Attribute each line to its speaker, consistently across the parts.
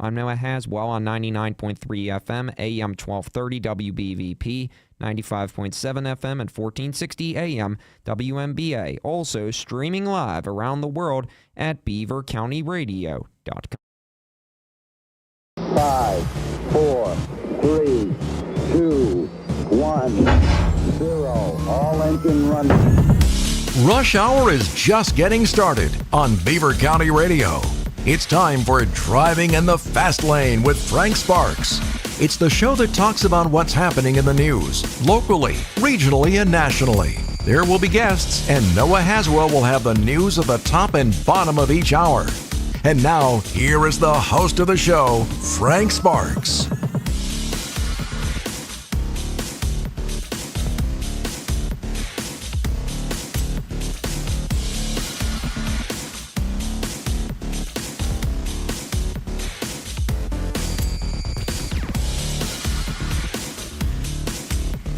Speaker 1: I'm Noah Haswell on 99.3 FM, AM 1230 WBVP, 95.7 FM, and 1460 AM WMBA. Also streaming live around the world at beavercountyradio.com.
Speaker 2: 5, 4, 3, 2, 1, 0. All engine running.
Speaker 3: Rush Hour is just getting started on Beaver County Radio. It's time for Driving in the Fast Lane with Frank Sparks. It's the show that talks about what's happening in the news, locally, regionally, and nationally. There will be guests, and Noah Haswell will have the news at the top and bottom of each hour. And now, here is the host of the show, Frank Sparks.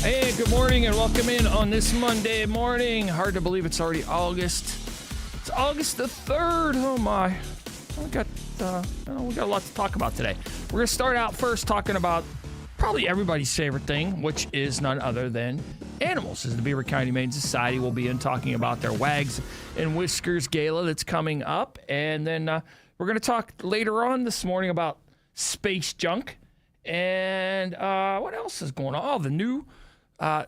Speaker 4: Hey, good morning and welcome in on this Monday morning. Hard to believe it's already August. It's August the 3rd. Oh my. We got a lot to talk about today. We're going to start out first talking about probably everybody's favorite thing, which is none other than animals. As the Beaver County Humane Society will be in talking about their Wags and Whiskers Gala that's coming up. And then we're going to talk later on this morning about space junk. And what else is going on? Oh, the new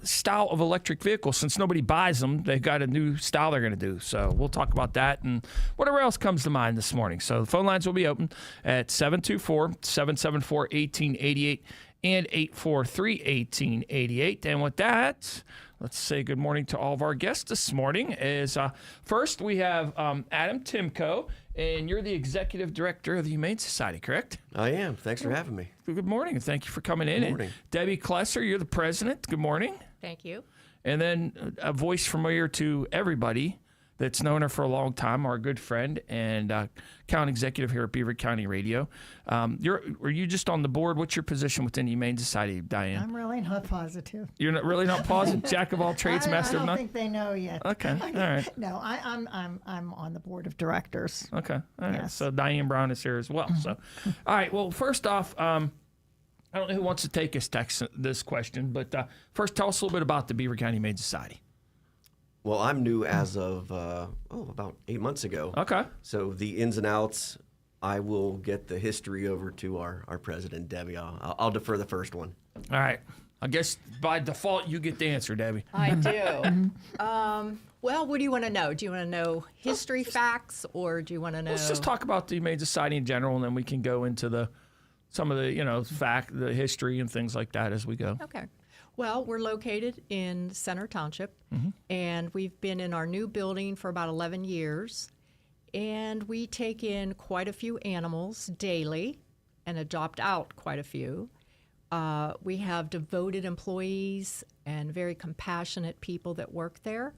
Speaker 4: style of electric vehicles. Since nobody buys them, they've got a new style they're going to do. So we'll talk about that and whatever else comes to mind this morning. So the phone lines will be open at 724-774-1888 and 843-1888. And with that, let's say good morning to all of our guests this morning. First, we have Adam Timko, and you're the executive director of the Humane Society, correct?
Speaker 5: I am. Thanks for having me.
Speaker 4: Good morning, and thank you for coming in.
Speaker 5: Good morning.
Speaker 4: And Debbie Klesser, you're the president. Good morning.
Speaker 6: Thank you.
Speaker 4: And then a voice familiar to everybody that's known her for a long time, our good friend and account executive here at Beaver County Radio. Are you just on the board? What's your position within the Humane Society, Diane?
Speaker 7: I'm really not positive.
Speaker 4: You're really not positive? Jack of all trades, master of none?
Speaker 7: I don't think they know yet.
Speaker 4: Okay, all right.
Speaker 7: No, I'm on the board of directors.
Speaker 4: Okay, all right.
Speaker 7: Yes.
Speaker 4: So Diane Brown is here as well. So, all right. Well, first off, I don't know who wants to take us this question, but first, tell us a little bit about the Beaver County Humane Society.
Speaker 5: Well, I'm new as of about 8 months ago.
Speaker 4: Okay.
Speaker 5: So the ins and outs, I will get the history over to our president, Debbie. I'll defer the first one.
Speaker 4: All right. I guess by default, you get the answer, Debbie.
Speaker 6: I do. Well, what do you want to know? Do you want to know history facts, or do you want to know?
Speaker 4: Let's just talk about the Humane Society in general, and then we can go into some of the the history and things like that as we go.
Speaker 6: Okay. Well, we're located in Center Township, and we've been in our new building for about 11 years. And we take in quite a few animals daily and adopt out quite a few. We have devoted employees and very compassionate people that work there.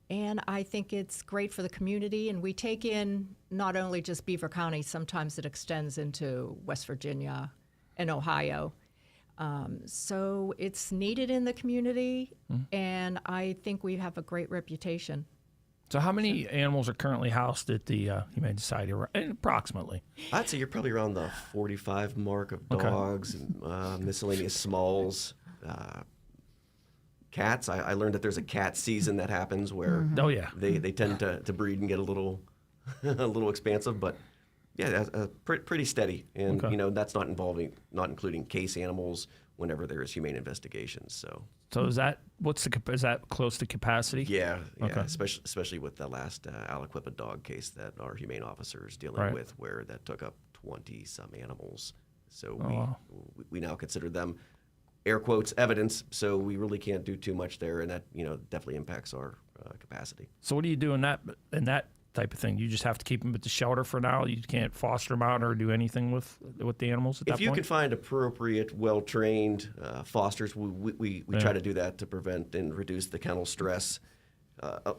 Speaker 6: And I think it's great for the community. And we take in not only just Beaver County, sometimes it extends into West Virginia and Ohio. So it's needed in the community, and I think we have a great reputation.
Speaker 4: So how many animals are currently housed at the Humane Society, approximately?
Speaker 5: I'd say you're probably around the 45 mark of dogs and miscellaneous smalls. Cats, I learned that there's a cat season that happens where they tend to breed and get a little a little expansive, but yeah, pretty steady, and that's not including case animals whenever there is humane investigations. So
Speaker 4: is that is that close to capacity?
Speaker 5: Yeah, especially with the last Aliquippa dog case that our humane officer is dealing with, where that took up 20 some animals. So we now consider them air quotes evidence. So we really can't do too much there, and that definitely impacts our capacity.
Speaker 4: So what do you do in that type of thing? You just have to keep them at the shelter for now? You can't foster them out or do anything with the animals at that point?
Speaker 5: If you can find appropriate, well-trained fosters, we try to do that to prevent and reduce the kennel stress. A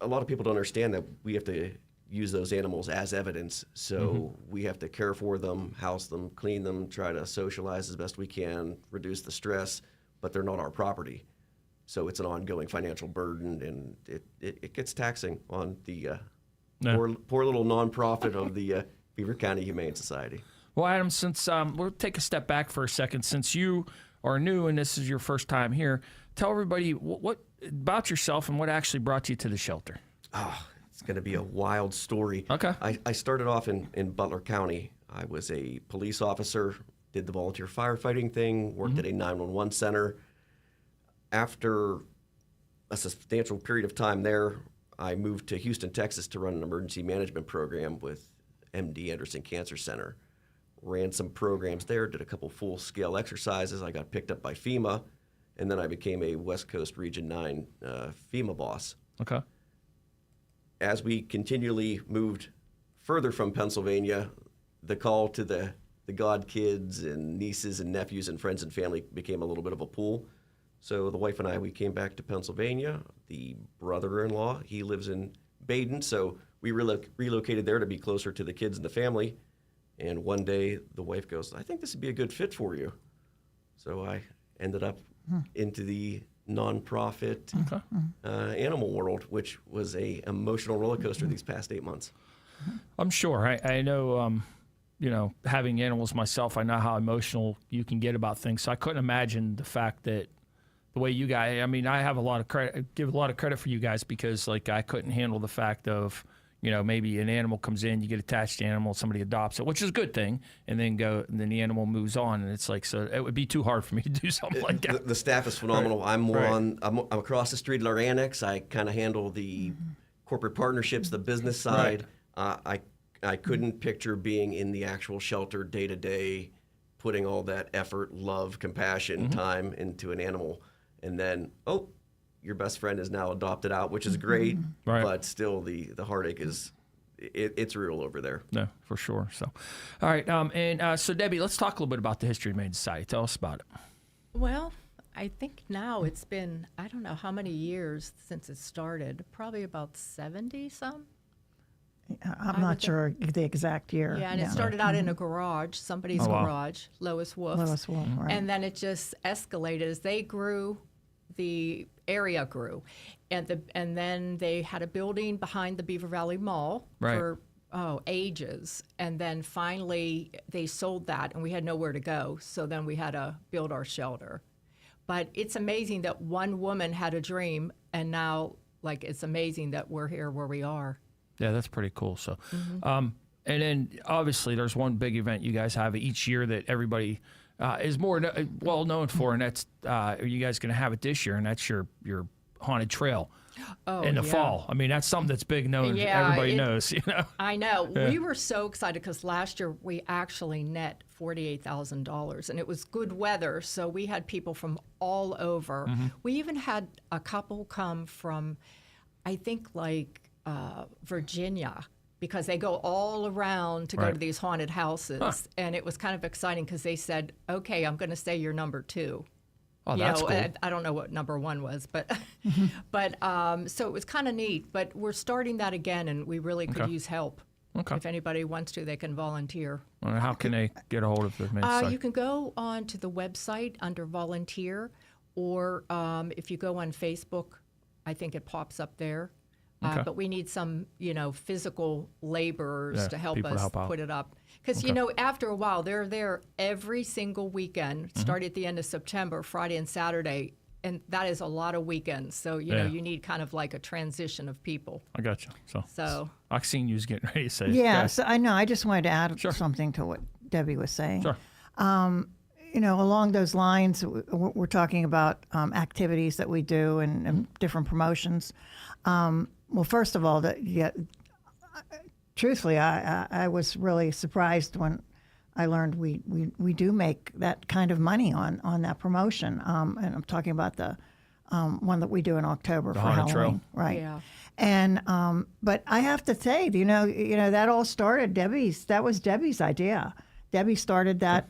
Speaker 5: lot of people don't understand that we have to use those animals as evidence, so we have to care for them, house them, clean them, try to socialize as best we can, reduce the stress, but they're not our property. So it's an ongoing financial burden, and it gets taxing on the poor little nonprofit of the Beaver County Humane Society.
Speaker 4: Well, Adam, since we'll take a step back for a second. Since you are new and this is your first time here, tell everybody what about yourself and what actually brought you to the shelter.
Speaker 5: Oh, it's going to be a wild story.
Speaker 4: Okay.
Speaker 5: I started off in Butler County. I was a police officer, did the volunteer firefighting thing, worked at a 911 center. After a substantial period of time there, I moved to Houston, Texas to run an emergency management program with MD Anderson Cancer Center. Ran some programs there, did a couple full-scale exercises. I got picked up by FEMA, and then I became a West Coast Region 9 FEMA boss.
Speaker 4: Okay.
Speaker 5: As we continually moved further from Pennsylvania, the call to the god kids and nieces and nephews and friends and family became a little bit of a pool. So the wife and I, we came back to Pennsylvania. The brother-in-law, he lives in Baden, so we relocated there to be closer to the kids and the family. And one day the wife goes, I think this would be a good fit for you. So I ended up into the nonprofit animal world, which was a emotional roller coaster these past 8 months.
Speaker 4: I'm sure. I know, having animals myself, I know how emotional you can get about things. So I couldn't imagine the fact that the way you guys, I have a lot of credit, give a lot of credit for you guys because I couldn't handle the fact of, maybe an animal comes in, you get attached to the animal, somebody adopts it, which is a good thing, and then the animal moves on, and it's so it would be too hard for me to do something like that.
Speaker 5: The staff is phenomenal.
Speaker 4: Right.
Speaker 5: I'm more I'm across the street at our annex. I kind of handle the corporate partnerships, the business side. I couldn't picture being in the actual shelter day to day, putting all that effort, love, compassion, time into an animal, and then your best friend is now adopted out, which is great, but still the heartache is, it's real over there.
Speaker 4: No, for sure. So, all right. So Debbie, let's talk a little bit about the history of Humane Society. Tell us about it.
Speaker 6: Well, I think now it's been, I don't know how many years since it started, probably about 70-some.
Speaker 7: I'm not sure the exact year.
Speaker 6: Yeah, and it started out in a garage, somebody's garage, Lois Wolf's.
Speaker 7: Lois Wolf, right.
Speaker 6: And then it just escalated as they grew. The area grew, and then they had a building behind the Beaver Valley Mall for ages, and then finally they sold that, and we had nowhere to go. So then we had to build our shelter. But it's amazing that one woman had a dream, and now it's amazing that we're here where we are.
Speaker 4: Yeah, that's pretty cool. So, and then obviously there's one big event you guys have each year that everybody is more well known for, and that's you guys going to have it this year, and that's your haunted trail in the fall. That's something that's big known.
Speaker 6: Yeah,
Speaker 4: everybody knows.
Speaker 6: I know. Yeah. We were so excited because last year we actually net $48,000, and it was good weather, so we had people from all over. We even had a couple come from, I think, Virginia, because they go all around to go to these haunted houses. And it was kind of exciting because they said, okay, I'm going to say you're number 2.
Speaker 4: Oh, that's cool.
Speaker 6: I don't know what number 1 was, but so it was kind of neat. But we're starting that again, and we really could use help.
Speaker 4: Okay.
Speaker 6: If anybody wants to, they can volunteer.
Speaker 4: How can they get a hold of the Humane Society?
Speaker 6: You can go on to the website under volunteer, or if you go on Facebook, I think it pops up there. But we need some, physical laborers to help us put it up. Because, after a while, they're there every single weekend, starting at the end of September, Friday and Saturday, and that is a lot of weekends. So, you need kind of like a transition of people.
Speaker 4: I got you.
Speaker 6: So
Speaker 4: I've seen you was getting ready to say.
Speaker 7: Yeah, so I know. I just wanted to add something to what Debbie was saying.
Speaker 4: Sure.
Speaker 7: Along those lines, we're talking about activities that we do and different promotions. Well, first of all, truthfully, I was really surprised when I learned we do make that kind of money on that promotion. And I'm talking about the one that we do in October for Halloween,
Speaker 4: trail.
Speaker 7: Right?
Speaker 6: Yeah.
Speaker 7: And but I have to say, that all started That was Debbie's idea. Debbie started that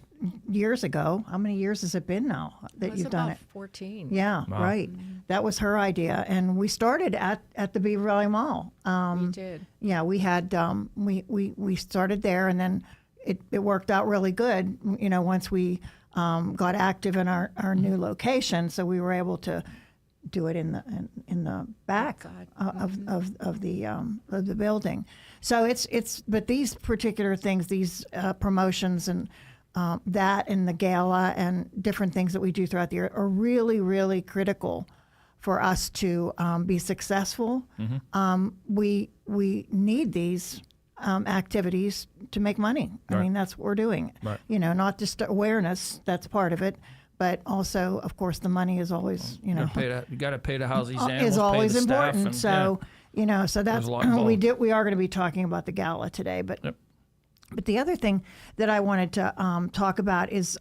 Speaker 7: years ago. How many years has it been now that you've done it?
Speaker 6: 14.
Speaker 7: Yeah, right. That was her idea, and we started at the Beaver Valley Mall.
Speaker 6: We did.
Speaker 7: Yeah, we had we started there, and then it worked out really good. Once we got active in our new location, so we were able to do it in the back of the building. So it's but these particular things, these promotions and that and the gala and different things that we do throughout the year are really, really critical for us to be successful. We need these activities to make money. I mean, that's what we're doing.
Speaker 4: Right.
Speaker 7: You know, not just awareness, that's part of it, but also, of course, the money is always, you know,
Speaker 4: You got to pay to house these animals.
Speaker 7: is always
Speaker 4: pay the staff,
Speaker 7: important.
Speaker 4: and,
Speaker 7: So, you know, so that's
Speaker 4: a lot involved.
Speaker 7: we are going to be talking about the gala today, but
Speaker 4: Yep.
Speaker 7: but the other thing that I wanted to talk about is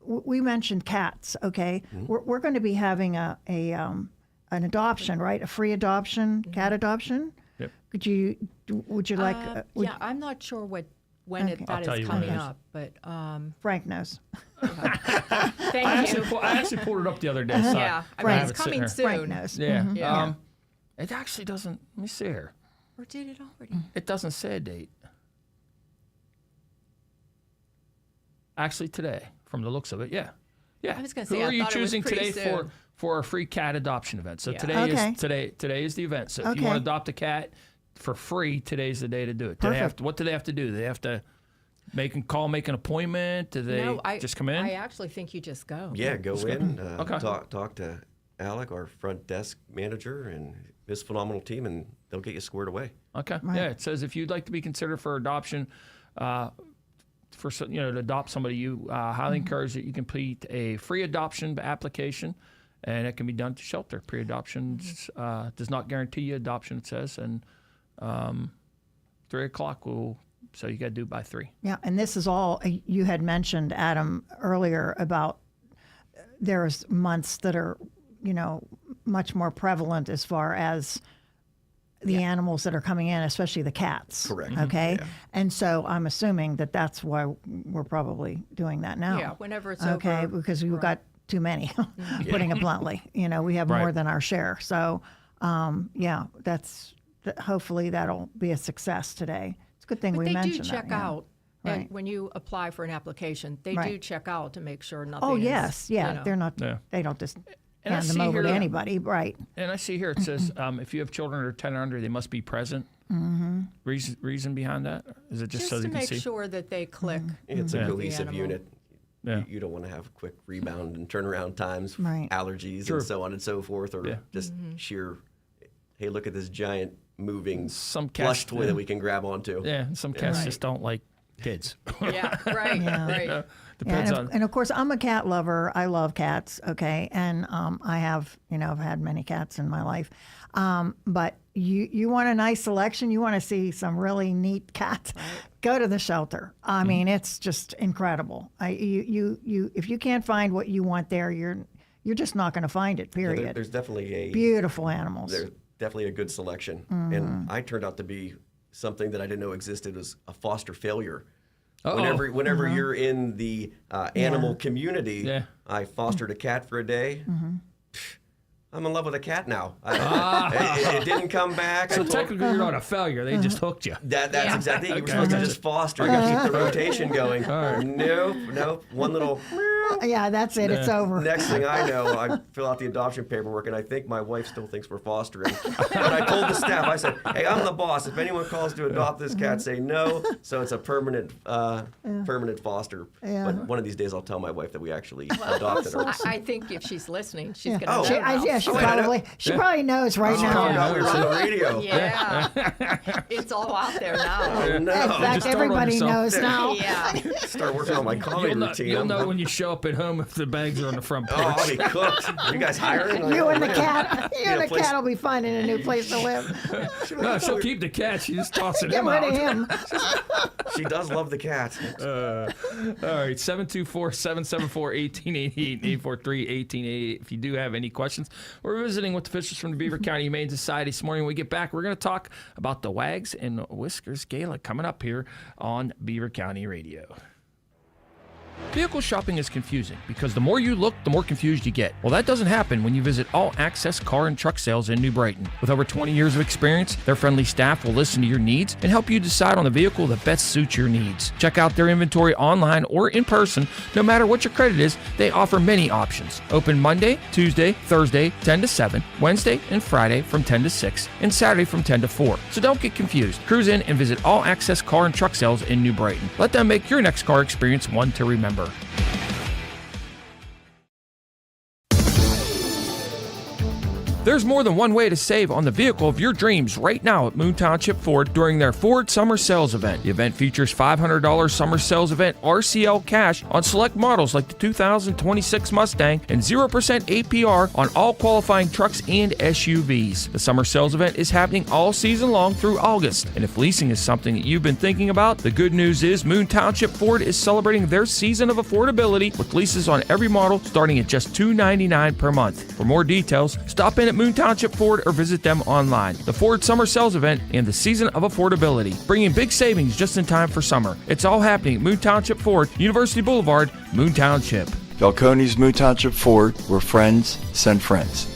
Speaker 7: we mentioned cats. Okay, we're going to be having an adoption, right? A free adoption, cat adoption.
Speaker 4: Yep.
Speaker 7: Would you like?
Speaker 6: Yeah, I'm not sure when
Speaker 7: Okay.
Speaker 6: that
Speaker 4: I'll tell
Speaker 6: is
Speaker 4: you when
Speaker 6: coming
Speaker 4: it is.
Speaker 6: up, but
Speaker 7: Frank knows.
Speaker 6: thank you.
Speaker 4: I actually pulled it up the other day. So
Speaker 6: Yeah, I
Speaker 4: I
Speaker 6: mean,
Speaker 4: have
Speaker 6: it's
Speaker 4: it sitting
Speaker 6: coming
Speaker 4: here.
Speaker 7: Frank
Speaker 6: soon.
Speaker 7: knows.
Speaker 4: Yeah.
Speaker 6: Yeah.
Speaker 4: It actually doesn't. Let me see here.
Speaker 6: Or did it already?
Speaker 4: It doesn't say a date. Actually, today, from the looks of it, yeah.
Speaker 6: I was gonna
Speaker 4: Who
Speaker 6: say, I
Speaker 4: are you
Speaker 6: thought it was
Speaker 4: choosing
Speaker 6: pretty
Speaker 4: today
Speaker 6: soon.
Speaker 4: for a free cat adoption event? So
Speaker 6: Yeah.
Speaker 7: Okay.
Speaker 4: is the event. So if you
Speaker 7: Okay.
Speaker 4: want to adopt a cat for free, today's the day to do it. Do they have
Speaker 7: Perfect.
Speaker 4: to, what do they have to do? Do they have to make an appointment? Do they
Speaker 6: No,
Speaker 4: just come in?
Speaker 6: I actually think you just go.
Speaker 5: Yeah, go in,
Speaker 4: Okay.
Speaker 5: talk to Alec, our front desk manager, and his phenomenal team, and they'll get you squared away.
Speaker 4: Okay. Yeah, it says if you'd like to be considered for adoption, to adopt somebody, you highly encourage that you complete a free adoption application, and it can be done to shelter. Pre-adoption does not guarantee you adoption, it says, and 3 o'clock so you got to do it by 3.
Speaker 7: Yeah, and this is all you had mentioned, Adam, earlier about there's months that are, you know, much more prevalent as far as the animals that are coming in, especially the cats.
Speaker 5: Correct.
Speaker 7: Okay,
Speaker 5: Yeah.
Speaker 7: and so I'm assuming that that's why we're probably doing that now.
Speaker 6: Yeah, whenever it's
Speaker 7: okay,
Speaker 6: over.
Speaker 7: because we've got too many. Putting it bluntly, you know, we have more
Speaker 4: Right.
Speaker 7: than our share. So, yeah, hopefully that'll be a success today. It's a good thing
Speaker 6: But
Speaker 7: we
Speaker 6: they do
Speaker 7: mentioned
Speaker 6: check
Speaker 7: that, yeah.
Speaker 6: out. And
Speaker 7: Right.
Speaker 6: when you apply for an application, they do
Speaker 7: Right.
Speaker 6: check out to make sure nothing
Speaker 7: Oh
Speaker 6: is,
Speaker 7: yes, yeah.
Speaker 6: you know.
Speaker 7: They're not.
Speaker 4: Yeah.
Speaker 7: They don't just
Speaker 4: And I
Speaker 7: hand them
Speaker 4: see
Speaker 7: over to
Speaker 4: here-
Speaker 7: anybody, right?
Speaker 4: And I see here it says if you have children that are 10 or under, they must be present. Mm-hmm. Reason behind that? Is it just so
Speaker 6: to
Speaker 4: they can
Speaker 6: make
Speaker 4: see?
Speaker 6: sure that they click.
Speaker 5: It's
Speaker 4: Yeah.
Speaker 5: a
Speaker 6: The
Speaker 5: cohesive
Speaker 6: animal.
Speaker 5: unit.
Speaker 4: Yeah.
Speaker 5: You don't want to have quick rebound and turnaround times,
Speaker 7: Right.
Speaker 5: allergies,
Speaker 4: True.
Speaker 5: and so on and so forth, or
Speaker 4: Yeah.
Speaker 5: just sheer, hey, look at this giant moving
Speaker 4: Some
Speaker 5: plush
Speaker 4: cats,
Speaker 5: toy that we can grab onto.
Speaker 4: Yeah, some cats
Speaker 6: Right.
Speaker 4: just don't like kids.
Speaker 6: Yeah, right, right.
Speaker 4: Depends
Speaker 7: Yeah,
Speaker 4: on.
Speaker 7: and of course, I'm a cat lover. I love cats. Okay, and I have, I've had many cats in my life. But you want a nice selection. You want to see some really neat cats. Go to the shelter. I mean, it's just incredible. If you can't find what you want there, you're just not going to find it.
Speaker 5: Yeah,
Speaker 7: Period.
Speaker 5: there's definitely
Speaker 7: Beautiful animals.
Speaker 5: there's definitely a good selection,
Speaker 7: Mm-hmm.
Speaker 5: and I turned out to be something that I didn't know existed as a foster failure.
Speaker 4: Uh-oh.
Speaker 5: Whenever you're in the animal community,
Speaker 4: Yeah.
Speaker 5: I fostered a cat for a day.
Speaker 7: Mm-hmm.
Speaker 5: I'm in love with a cat now. It didn't come back.
Speaker 4: So
Speaker 5: I told-
Speaker 4: technically, you're not a failure. They just hooked you.
Speaker 5: that's
Speaker 6: Yeah.
Speaker 5: exactly it. You were
Speaker 4: Okay.
Speaker 5: supposed to just foster and keep the rotation going. Nope. One little.
Speaker 7: Yeah, that's it. It's over.
Speaker 5: Next thing I know, I fill out the adoption paperwork, and I think my wife still thinks we're fostering. But I told the staff, I said, "Hey, I'm the boss. If anyone calls to adopt this cat, say no." So it's a permanent foster.
Speaker 7: Yeah.
Speaker 5: But one of these days, I'll tell my wife that we actually adopted her.
Speaker 6: I think if she's listening, she's going to
Speaker 5: Oh.
Speaker 6: know.
Speaker 7: She,
Speaker 6: now.
Speaker 7: she
Speaker 5: Oh, wait, I know.
Speaker 7: probably knows right
Speaker 5: Oh,
Speaker 7: now.
Speaker 5: no, we were on the radio.
Speaker 6: Yeah. It's all out there now.
Speaker 5: Oh,
Speaker 7: In
Speaker 5: no.
Speaker 7: fact,
Speaker 4: Just start on
Speaker 7: everybody
Speaker 4: yourself.
Speaker 7: knows now.
Speaker 6: Yeah.
Speaker 5: Start working on my comedy routine.
Speaker 4: You'll know when you show up at home if the bags are on the front
Speaker 5: Oh,
Speaker 4: porch.
Speaker 5: I'll be cooked. You guys hiring?
Speaker 7: You and the
Speaker 5: Man.
Speaker 7: cat. You
Speaker 5: Need
Speaker 7: and
Speaker 5: a
Speaker 7: the
Speaker 5: place-
Speaker 7: cat will be finding a new place to live.
Speaker 4: No, she'll keep the cat. She's just tossing
Speaker 7: Get
Speaker 4: him
Speaker 7: rid
Speaker 4: out.
Speaker 7: of him.
Speaker 5: She does love the cat.
Speaker 4: All right, 724-774-1888, 843-1888. If you do have any questions, we're visiting with officials from the Beaver County Humane Society this morning. When we get back, we're going to talk about the Wags and Whiskers Gala coming up here on Beaver County Radio. Vehicle shopping is confusing because the more you look, the more confused you get. Well, that doesn't happen when you visit All Access Car and Truck Sales in New Brighton. With over 20 years of experience, their friendly staff will listen to your needs and help you decide on the vehicle that best suits your needs. Check out their inventory online or in person. No matter what your credit is, they offer many options. Open Monday, Tuesday, Thursday, 10 to 7, Wednesday and Friday from 10 to 6, and Saturday from 10 to 4. So don't get confused. Cruise in and visit All Access Car and Truck Sales in New Brighton. Let them make your next car experience one to remember. There's more than one way to save on the vehicle of your dreams right now at Moon Township Ford during their Ford Summer Sales Event. The event features $500 Summer Sales Event RCL cash on select models like the 2026 Mustang and 0% APR on all qualifying trucks and SUVs. The Summer Sales Event is happening all season long through August. And if leasing is something that you've been thinking about, the good news is Moon Township Ford is celebrating their season of affordability with leases on every model starting at just $299 per month. For more details, stop in at Moon Township Ford or visit them online. The Ford Summer Sales Event and the Season of Affordability, bringing big savings just in time for summer. It's all happening at Moon Township Ford, University Boulevard, Moon Township.
Speaker 8: Falcone's Moon Township Ford, where friends send friends.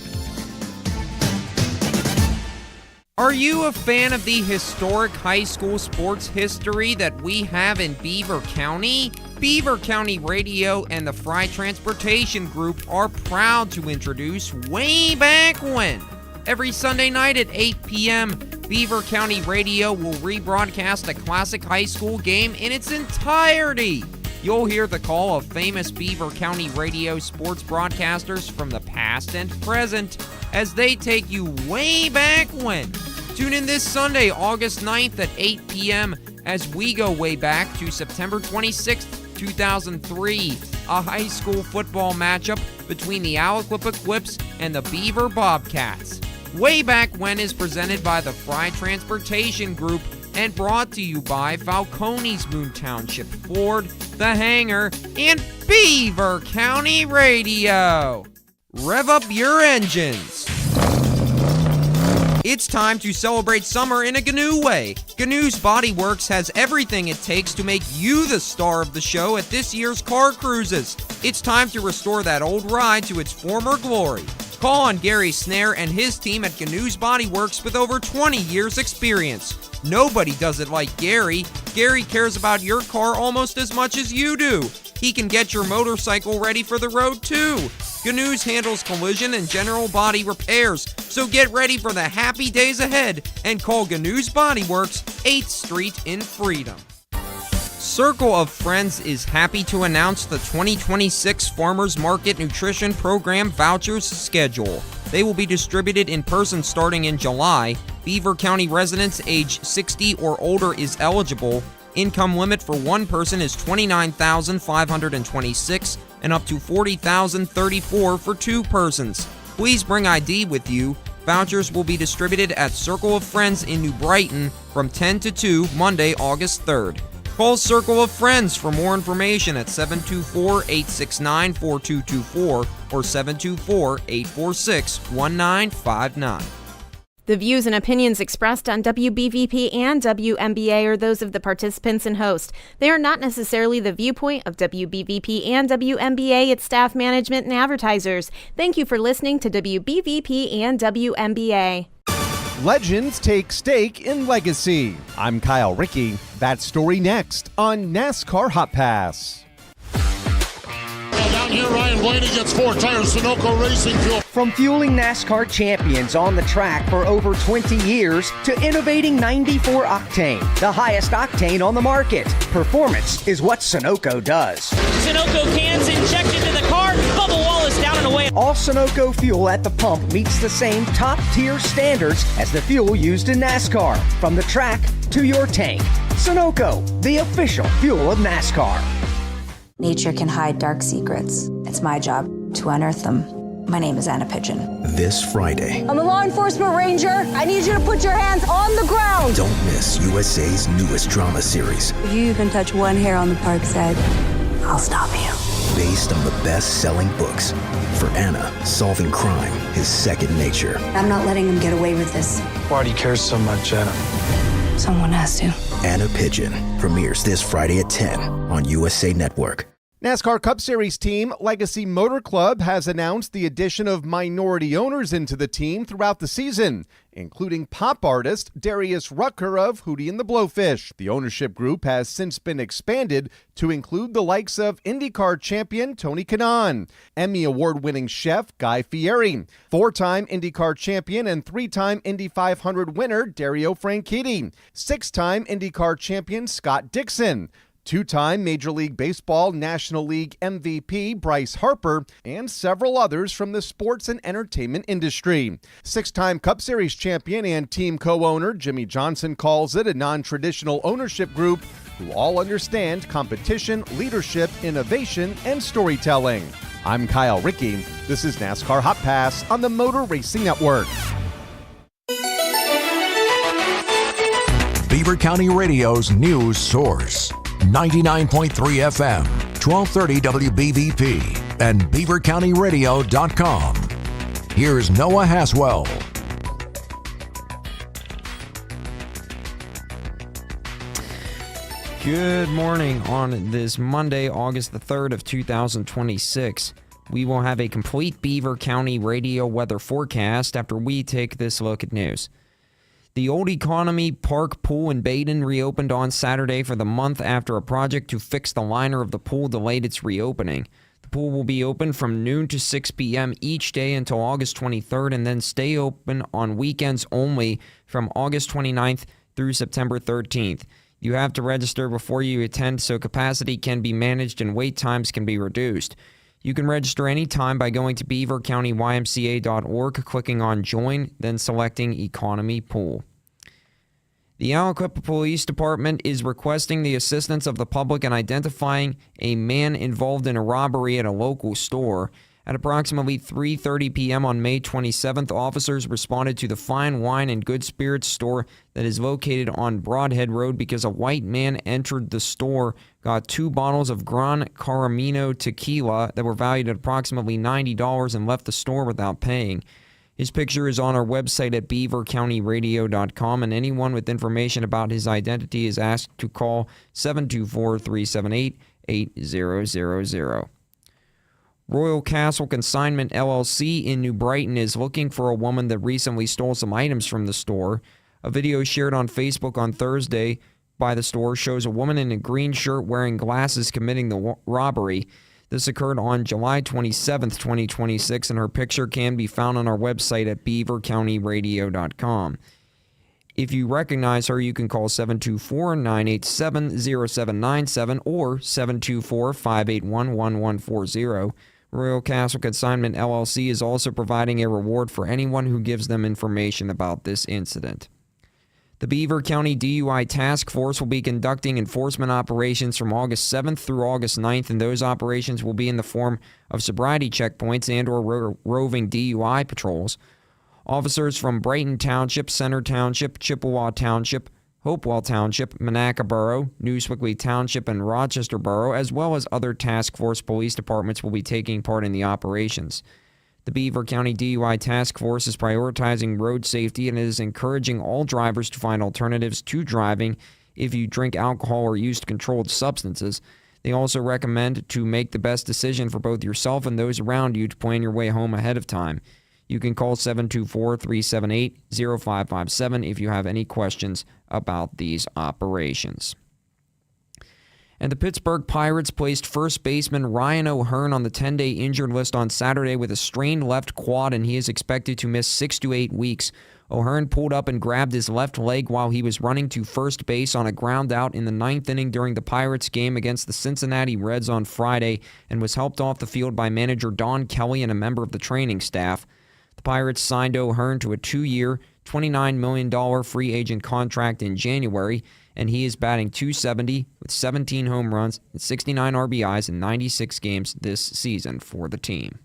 Speaker 1: Are you a fan of the historic high school sports history that we have in Beaver County? Beaver County Radio and the Fry Transportation Group are proud to introduce Way Back When. Every Sunday night at 8 p.m., Beaver County Radio will rebroadcast a classic high school game in its entirety. You'll hear the call of famous Beaver County Radio sports broadcasters from the past and present as they take you way back when. Tune in this Sunday, August 9th at 8 p.m. as we go way back to September 26th, 2003, a high school football matchup between the Aliquippa Quips and the Beaver Bobcats. Way Back When is presented by the Fry Transportation Group and brought to you by Falcone's Moon Township Ford, The Hangar, and Beaver County Radio. Rev up your engines. It's time to celebrate summer in a GNU way. GNU's Body Works has everything it takes to make you the star of the show at this year's car cruises. It's time to restore that old ride to its former glory. Call on Gary Snare and his team at GNU's Body Works with over 20 years experience. Nobody does it like Gary. Gary cares about your car almost as much as you do. He can get your motorcycle ready for the road too. GNU's handles collision and general body repairs, so get ready for the happy days ahead and call GNU's Body Works, 8th Street in Freedom. Circle of Friends is happy to announce the 2026 Farmers Market Nutrition Program vouchers schedule. They will be distributed in person starting in July. Beaver County residents age 60 or older is eligible. Income limit for one person is $29,526 and up to $40,034 for two persons. Please bring ID with you. Vouchers will be distributed at Circle of Friends in New Brighton from 10 to 2 Monday, August 3rd. Call Circle of Friends for more information at 724-869-4224 or 724-846-1959.
Speaker 9: The views and opinions expressed on WBVP and WMBA are those of the participants and host. They are not necessarily the viewpoint of WBVP and WMBA, its staff, management, and advertisers. Thank you for listening to WBVP and WMBA.
Speaker 10: Legends take stake in legacy. I'm Kyle Rickey. That story next on NASCAR Hot Pass.
Speaker 11: Down here, Ryan Blaney gets 4 tires, Sunoco Racing Fuel.
Speaker 12: From fueling NASCAR champions on the track for over 20 years to innovating 94 octane, the highest octane on the market. Performance is what Sunoco does.
Speaker 13: Sunoco cans injected to the car, bubble wall is down and away.
Speaker 12: All Sunoco fuel at the pump meets the same top-tier standards as the fuel used in NASCAR. From the track to your tank. Sunoco, the official fuel of NASCAR.
Speaker 14: Nature can hide dark secrets. It's my job to unearth them. My name is Anna Pigeon.
Speaker 15: This Friday.
Speaker 16: I'm a law enforcement ranger. I need you to put your hands on the ground.
Speaker 15: Don't miss USA's newest drama series.
Speaker 14: If you even touch one hair on the park's head, I'll stop you.
Speaker 15: Based on the best-selling books. For Anna, solving crime is second nature.
Speaker 14: I'm not letting him get away with this.
Speaker 17: Why do you care so much, Anna?
Speaker 14: Someone has to.
Speaker 15: Anna Pigeon premieres this Friday at 10 on USA Network.
Speaker 10: NASCAR Cup Series team Legacy Motor Club has announced the addition of minority owners into the team throughout the season, including pop artist Darius Rucker of Hootie and the Blowfish. The ownership group has since been expanded to include the likes of IndyCar champion Tony Kanaan, Emmy Award-winning chef Guy Fieri, four-time IndyCar champion and three-time Indy 500 winner Dario Franchitti, six-time IndyCar champion Scott Dixon, two-time Major League Baseball National League MVP Bryce Harper, and several others from the sports and entertainment industry. Six-time Cup Series champion and team co-owner Jimmy Johnson calls it a non-traditional ownership group who all understand competition, leadership, innovation, and storytelling. I'm Kyle Rickey. This is NASCAR Hot Pass on the Motor Racing Network.
Speaker 3: Beaver County Radio's news source. 99.3 FM, 1230 WBVP, and BeaverCountyRadio.com. Here's Noah Haswell.
Speaker 1: Good morning on this Monday, August the 3rd of 2026. We will have a complete Beaver County radio weather forecast after we take this look at news. The Old Economy Park Pool in Baden reopened on Saturday for the month after a project to fix the liner of the pool delayed its reopening. The pool will be open from noon to 6 p.m. each day until August 23rd and then stay open on weekends only from August 29th through September 13th. You have to register before you attend so capacity can be managed and wait times can be reduced. You can register anytime by going to beavercountymymca.org, clicking on Join, then selecting Economy Pool. The Aliquippa Police Department is requesting the assistance of the public in identifying a man involved in a robbery at a local store. At approximately 3:30 p.m. on May 27th, officers responded to the Fine Wine and Good Spirits store that is located on Broadhead Road because a white man entered the store, got 2 bottles of Gran Caramino tequila that were valued at approximately $90 and left the store without paying. His picture is on our website at beavercountyradio.com, and anyone with information about his identity is asked to call 724-378-8000. Royal Castle Consignment LLC in New Brighton is looking for a woman that recently stole some items from the store. A video shared on Facebook on Thursday by the store shows a woman in a green shirt wearing glasses committing the robbery. This occurred on July 27, 2026, and her picture can be found on our website at beavercountyradio.com. If you recognize her, you can call 724-987-0797 or 724-581-1140. Royal Castle Consignment LLC is also providing a reward for anyone who gives them information about this incident. The Beaver County DUI Task Force will be conducting enforcement operations from August 7th through August 9th, and those operations will be in the form of sobriety checkpoints and or roving DUI patrols. Officers from Brighton Township, Center Township, Chippewa Township, Hopewell Township, Monaca Borough, Newswickley Township, and Rochester Borough, as well as other task force police departments, will be taking part in the operations. The Beaver County DUI Task Force is prioritizing road safety and is encouraging all drivers to find alternatives to driving if you drink alcohol or used controlled substances. They also recommend to make the best decision for both yourself and those around you to plan your way home ahead of time. You can call 724-378-0557 if you have any questions about these operations. And the Pittsburgh Pirates placed first baseman Ryan O'Hearn on the 10-day injured list on Saturday with a strained left quad, and he is expected to miss 6 to 8 weeks. O'Hearn pulled up and grabbed his left leg while he was running to first base on a ground out in the 9th inning during the Pirates game against the Cincinnati Reds on Friday and was helped off the field by manager Don Kelly and a member of the training staff. The Pirates signed O'Hearn to a 2-year, $29 million free agent contract in January, and he is batting .270 with 17 home runs and 69 RBIs in 96 games this season for the team.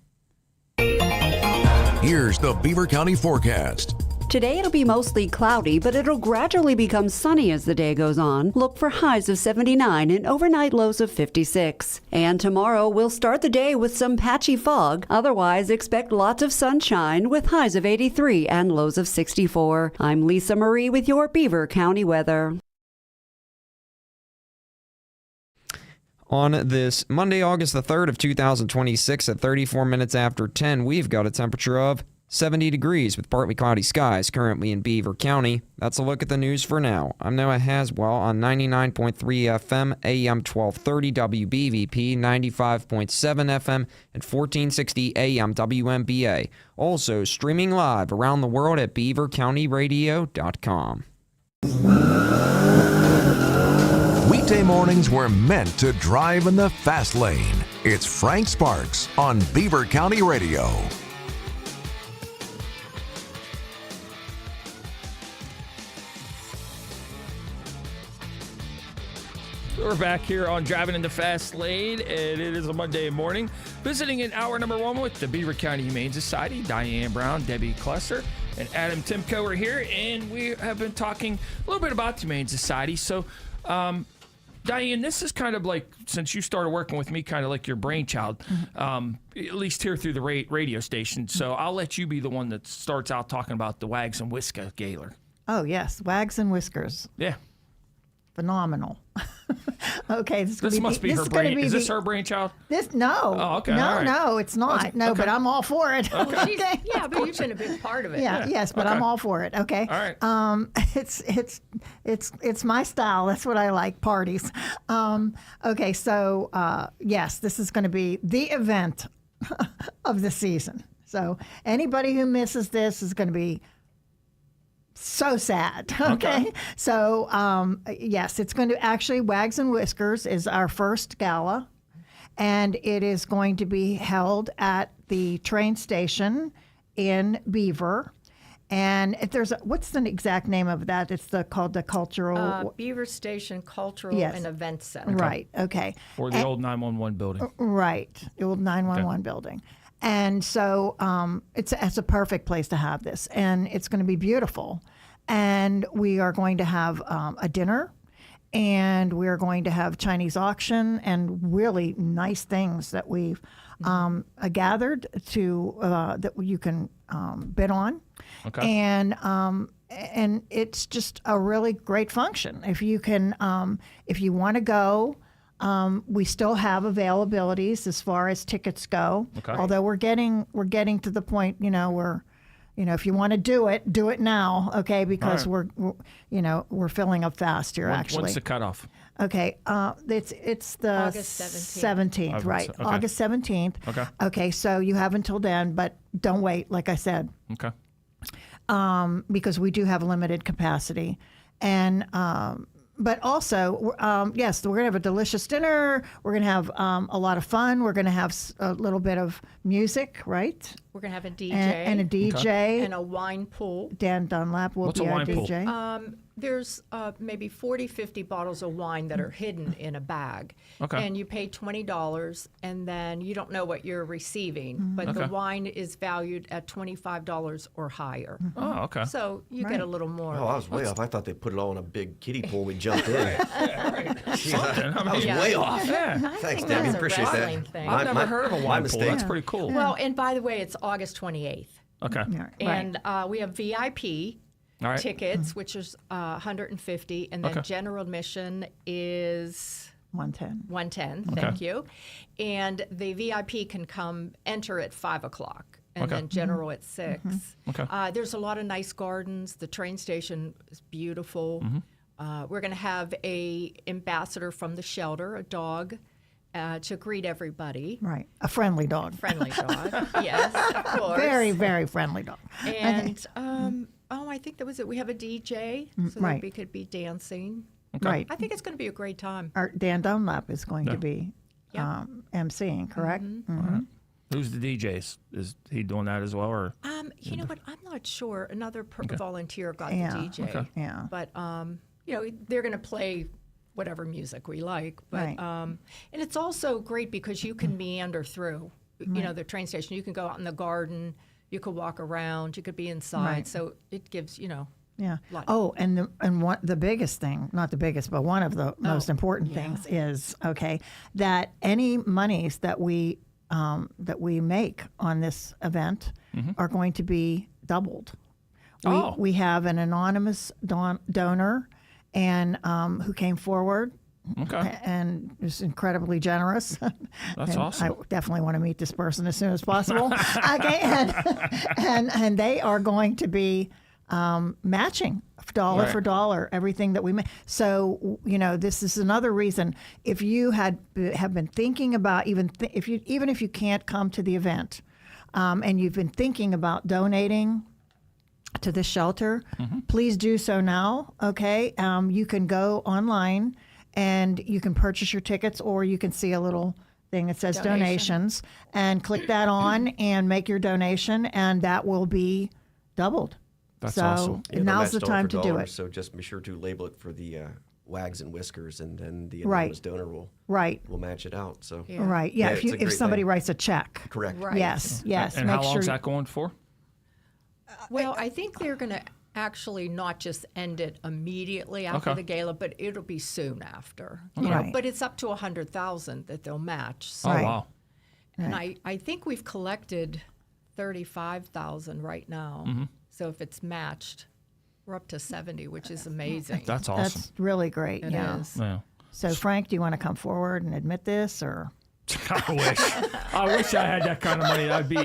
Speaker 3: Here's the Beaver County forecast.
Speaker 18: Today it'll be mostly cloudy, but it'll gradually become sunny as the day goes on. Look for highs of 79 and overnight lows of 56. And tomorrow we'll start the day with some patchy fog. Otherwise, expect lots of sunshine with highs of 83 and lows of 64. I'm Lisa Marie with your Beaver County weather.
Speaker 1: On this Monday, August the 3rd of 2026 at 34 minutes after 10, we've got a temperature of 70 degrees with partly cloudy skies currently in Beaver County. That's a look at the news for now. I'm Noah Haswell on 99.3 FM, AM 1230 WBVP, 95.7 FM, and 1460 AM WMBA. Also streaming live around the world at beavercountyradio.com.
Speaker 3: Weekday mornings were meant to drive in the fast lane. It's Frank Sparks on Beaver County Radio.
Speaker 4: We're back here on Driving in the Fast Lane, and it is a Monday morning. Visiting in hour number 1 with the Beaver County Humane Society, Diane Brown, Debbie Klusser, and Adam Timko are here, and we have been talking a little bit about the Humane Society. So, Diane, this is kind of like, since you started working with me, kind of like your brainchild, at least here through the radio station. So I'll let you be the one that starts out talking about the Wags and Whiskers Gala.
Speaker 7: Oh, yes. Wags and Whiskers.
Speaker 4: Yeah.
Speaker 7: Phenomenal. Okay,
Speaker 4: this must be her brain. Is this her brainchild?
Speaker 7: No.
Speaker 4: Oh, okay.
Speaker 7: No, it's not. No, but I'm all for it.
Speaker 4: Okay.
Speaker 6: Yeah, but you've been a big part of it.
Speaker 7: Yes, but
Speaker 4: Okay.
Speaker 7: I'm all for it. Okay.
Speaker 4: All right.
Speaker 7: It's my style. That's what I like. Parties. Okay, so yes, this is going to be the event of the season. So anybody who misses this is going to be so sad. Okay. So, yes, it's going to actually, Wags and Whiskers is our first gala, and it is going to be held at the train station in Beaver. And if there's what's the exact name of that? It's called the Cultural...
Speaker 6: Beaver Station Cultural and Event Center.
Speaker 7: Right. Okay.
Speaker 4: Or the old 911 building.
Speaker 7: Right. The old 911 building. And so it's a perfect place to have this, and it's going to be beautiful. And we are going to have a dinner, and we are going to have Chinese auction and really nice things that we've gathered to that you can bid on.
Speaker 4: Okay.
Speaker 7: And it's just a really great function. If you can, if you want to go. We still have availabilities as far as tickets go.
Speaker 4: Okay.
Speaker 7: Although we're getting to the point, where, if you want to do it now, okay? Because
Speaker 4: All right.
Speaker 7: we're filling up fast here. Actually,
Speaker 4: What's the cutoff?
Speaker 7: Okay, it's the
Speaker 6: August 17th.
Speaker 7: right?
Speaker 4: Okay.
Speaker 7: August 17th.
Speaker 4: Okay.
Speaker 7: Okay, so you have until then, but don't wait. Like I said,
Speaker 4: Okay.
Speaker 7: because we do have limited capacity, and. But also, yes, we're going to have a delicious dinner. We're going to have a lot of fun. We're going to have a little bit of music, right?
Speaker 6: We're going to have a DJ.
Speaker 7: And a DJ.
Speaker 6: Okay. And a wine pool.
Speaker 7: Dan Dunlap will be our DJ.
Speaker 6: There's maybe 40, 50 bottles of wine that are hidden in a bag.
Speaker 4: Okay.
Speaker 6: And you pay $20, and then you don't know what you're receiving. But
Speaker 4: Okay.
Speaker 6: the wine is valued at $25 or higher.
Speaker 4: Oh, okay.
Speaker 6: So you get a little more.
Speaker 5: Oh, I was way off. I thought they put it all in a big kiddie pool and we jumped in. Jeez,
Speaker 4: Something.
Speaker 5: I was way off.
Speaker 4: Yeah.
Speaker 5: Thanks,
Speaker 6: think
Speaker 5: Debbie.
Speaker 6: that's a
Speaker 5: Appreciate
Speaker 6: wrestling
Speaker 5: that.
Speaker 6: thing.
Speaker 4: I've never heard of a
Speaker 5: my
Speaker 4: wine pool.
Speaker 5: mistake.
Speaker 4: That's pretty cool.
Speaker 6: Well, and by the way, it's August 28th.
Speaker 4: Okay.
Speaker 6: And we have VIP
Speaker 4: All right.
Speaker 6: tickets, which is $150, and then
Speaker 4: Okay.
Speaker 6: general admission is
Speaker 7: $110.
Speaker 6: $110. Thank you. And the VIP can enter at 5:00, and
Speaker 4: Okay.
Speaker 6: then general at 6.
Speaker 4: Okay.
Speaker 6: There's a lot of nice gardens. The train station is beautiful. We're going to have a ambassador from the shelter, a dog, to greet everybody.
Speaker 7: Right. A friendly dog.
Speaker 6: Friendly dog. Yes, of course.
Speaker 7: Very, very friendly dog.
Speaker 6: And I think that was it. We have a DJ, so that
Speaker 7: right.
Speaker 6: we could be dancing.
Speaker 7: Right.
Speaker 6: I think it's going to be a great time.
Speaker 7: Our Dan Dunlap is going to
Speaker 4: Yeah.
Speaker 7: be emceeing, correct?
Speaker 4: Who's the DJs? Is he doing that as well, or?
Speaker 6: You know what? I'm not sure. Another volunteer got
Speaker 7: Yeah.
Speaker 6: the DJ.
Speaker 4: Okay.
Speaker 7: Yeah.
Speaker 6: But they're going to play whatever music we like. But
Speaker 7: Right.
Speaker 6: and it's also great because you can meander through. The train station. You can go out in the garden. You could walk around. You could be inside.
Speaker 7: Right.
Speaker 6: So it gives
Speaker 7: Yeah.
Speaker 6: lot.
Speaker 7: Oh, and the biggest thing, not the biggest, but one of the most important things is that any monies that we make on this event are going to be doubled. We have an anonymous donor, and who came forward
Speaker 4: Okay.
Speaker 7: And is incredibly generous.
Speaker 4: That's
Speaker 7: And
Speaker 4: awesome.
Speaker 7: I definitely want to meet this person as soon as possible. Okay, and they are going to be matching dollar for dollar everything that we make. So this is another reason. If you have been thinking about even if you can't come to the event, and you've been thinking about donating to the shelter, please do so now. Okay, you can go online and you can purchase your tickets, or you can see a little thing that says donations and click that on and make your donation, and that will be doubled.
Speaker 4: That's
Speaker 7: so
Speaker 4: awesome.
Speaker 7: Now's the time to do it.
Speaker 5: So just be sure to label it for the Wags and Whiskers, and then the
Speaker 7: Right.
Speaker 5: anonymous donor will match it out. So
Speaker 7: Right, yeah.
Speaker 5: it's a
Speaker 7: If
Speaker 5: great
Speaker 7: somebody
Speaker 5: thing.
Speaker 7: writes a check,
Speaker 5: Correct.
Speaker 6: Right.
Speaker 7: Yes.
Speaker 4: And
Speaker 7: Make
Speaker 4: how long
Speaker 7: sure
Speaker 4: is that going for?
Speaker 6: Well, I think they're going to actually not just end it immediately after
Speaker 4: Okay.
Speaker 6: the gala, but it'll be soon after.
Speaker 4: Okay.
Speaker 7: Right.
Speaker 6: But it's up to 100,000 that they'll match. So,
Speaker 4: Oh, wow.
Speaker 6: And I think we've collected 35,000 right now.
Speaker 4: Mm-hmm.
Speaker 6: So if it's matched, we're up to 70, which is amazing.
Speaker 4: That's awesome.
Speaker 7: that's really great.
Speaker 6: It
Speaker 7: yeah.
Speaker 6: is.
Speaker 4: Yeah.
Speaker 7: So Frank, do you want to come forward and admit this, or?
Speaker 4: I wish I had that kind of money. I'd be,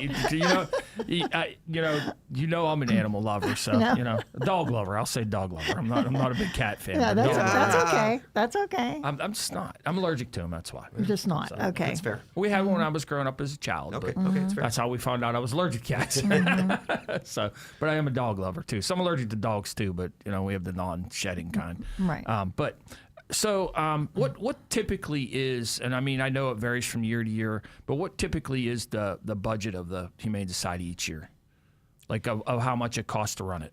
Speaker 4: I'm an animal lover, so dog lover. I'll say dog lover. I'm not a big cat fan.
Speaker 7: Yeah,
Speaker 4: but
Speaker 7: that's
Speaker 4: dog lover.
Speaker 7: okay. That's okay.
Speaker 4: I'm just not. I'm allergic to them. That's why.
Speaker 7: You're just not. Okay.
Speaker 5: That's fair.
Speaker 4: We had one when I was growing up as a child.
Speaker 5: Okay,
Speaker 4: but
Speaker 5: okay, it's fair.
Speaker 4: That's how we found out I was allergic to cats. So, but I am a dog lover too. So I'm allergic to dogs too. But we have the non-shedding kind.
Speaker 7: Right.
Speaker 4: What typically is, and I mean I know it varies from year to year, but what typically is the budget of the Humane Society each year, like of how much it costs to run it?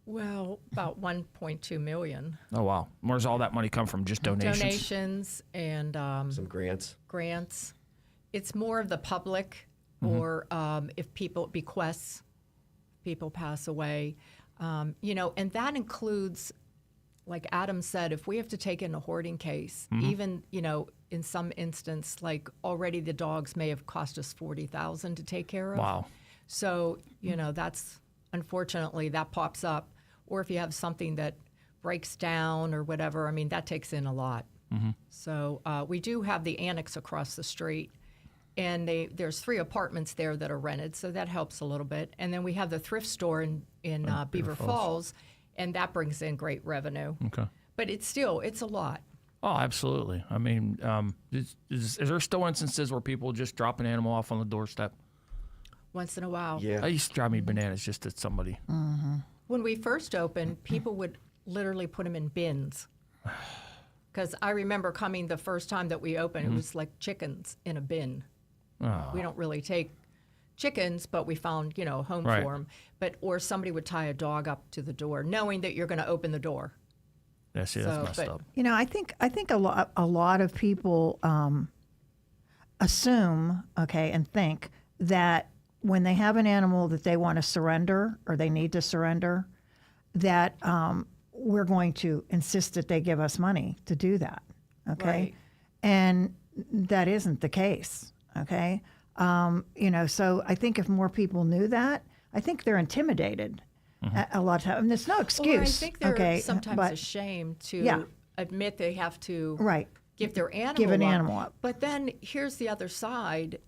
Speaker 6: Well, about 1.2 million.
Speaker 4: Oh wow, where's all that money come from? Just donations?
Speaker 6: Donations and
Speaker 5: Some grants.
Speaker 6: grants. It's more of the public, or if people bequests, people pass away, and that includes, like Adam said, if we have to take in a hoarding case, even in some instance, like already the dogs may have cost us $40,000 to take care of.
Speaker 4: Wow.
Speaker 6: So that's unfortunately that pops up, or if you have something that breaks down or whatever, I mean that takes in a lot. So we do have the annex across the street, and there's 3 apartments there that are rented, so that helps a little bit. And then we have the thrift store in Beaver Falls, and that brings in great revenue.
Speaker 4: Okay.
Speaker 6: But it's a lot.
Speaker 4: Oh, absolutely. I mean, is there still instances where people just drop an animal off on the doorstep?
Speaker 6: Once in a while.
Speaker 5: Yeah.
Speaker 4: That used to drive me bananas just at somebody.
Speaker 6: When we first opened, people would literally put them in bins. Because I remember coming the first time that we opened, it was like chickens in a bin.
Speaker 4: Oh.
Speaker 6: We don't really take chickens, but we found, a home
Speaker 4: Right.
Speaker 6: for them. Or somebody would tie a dog up to the door, knowing that you're going to open the door.
Speaker 4: Yeah, see, that's messed up.
Speaker 7: I think a lot of people assume, and think that when they have an animal that they want to surrender or they need to surrender, that we're going to insist that they give us money to do that. Okay,
Speaker 6: Right.
Speaker 7: and that isn't the case. Okay, so I think if more people knew that, I think they're intimidated a lot of times. And there's no excuse.
Speaker 6: Or I think they're sometimes
Speaker 7: but-
Speaker 6: ashamed to
Speaker 7: Yeah.
Speaker 6: admit they have to
Speaker 7: Right.
Speaker 6: give their animal
Speaker 7: Give an
Speaker 6: up.
Speaker 7: animal up.
Speaker 6: But then here's the other side.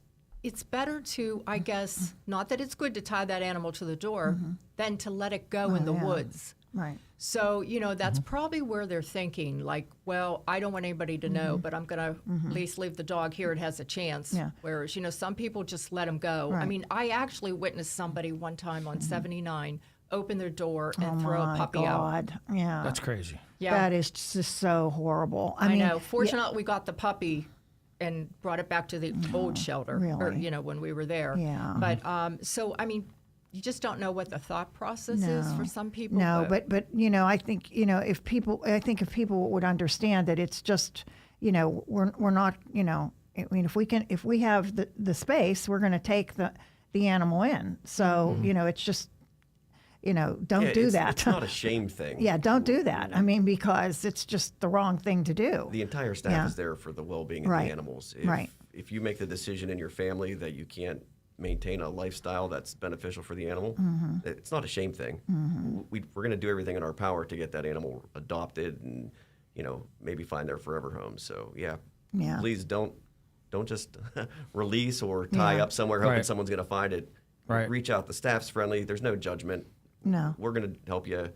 Speaker 6: It's better to, I guess, not that it's good to tie that animal to the door, than to let it go in the woods.
Speaker 7: Right.
Speaker 6: So, that's probably where they're thinking, like, well, I don't want anybody to know, but I'm going to at least leave the dog here. It has a chance.
Speaker 7: Yeah.
Speaker 6: Whereas, some people just let them go. I
Speaker 7: Right.
Speaker 6: mean, I actually witnessed somebody one time on 79 open their door and throw
Speaker 7: Oh
Speaker 6: a puppy
Speaker 7: my
Speaker 6: out.
Speaker 7: God. Yeah.
Speaker 4: That's crazy.
Speaker 6: Yeah.
Speaker 7: That is just so horrible.
Speaker 6: I
Speaker 7: mean,
Speaker 6: know. Fortunately, we got the puppy and brought it back to the old shelter, or,
Speaker 7: really?
Speaker 6: when we were there.
Speaker 7: Yeah.
Speaker 6: But so, I mean, you just don't know what the thought process is for some people.
Speaker 7: No, but I think if people would understand that it's just we're not I mean if we have the space, we're going to take the animal in. So it's just don't do that.
Speaker 5: It's not a shame thing.
Speaker 7: Yeah, don't do that. I mean, because it's just the wrong thing to do.
Speaker 5: The entire staff is there for the well-being of
Speaker 7: Right.
Speaker 5: the animals.
Speaker 7: Right.
Speaker 5: If you make the decision in your family that you can't maintain a lifestyle that's beneficial for the animal, it's not a shame thing. We're going to do everything in our power to get that animal adopted and maybe find their forever home. So
Speaker 7: Yeah.
Speaker 5: please don't just release or tie up somewhere hoping someone's going to find it.
Speaker 4: Right.
Speaker 5: Reach out. The staff's friendly. There's no judgment.
Speaker 7: No.
Speaker 5: We're going to help you,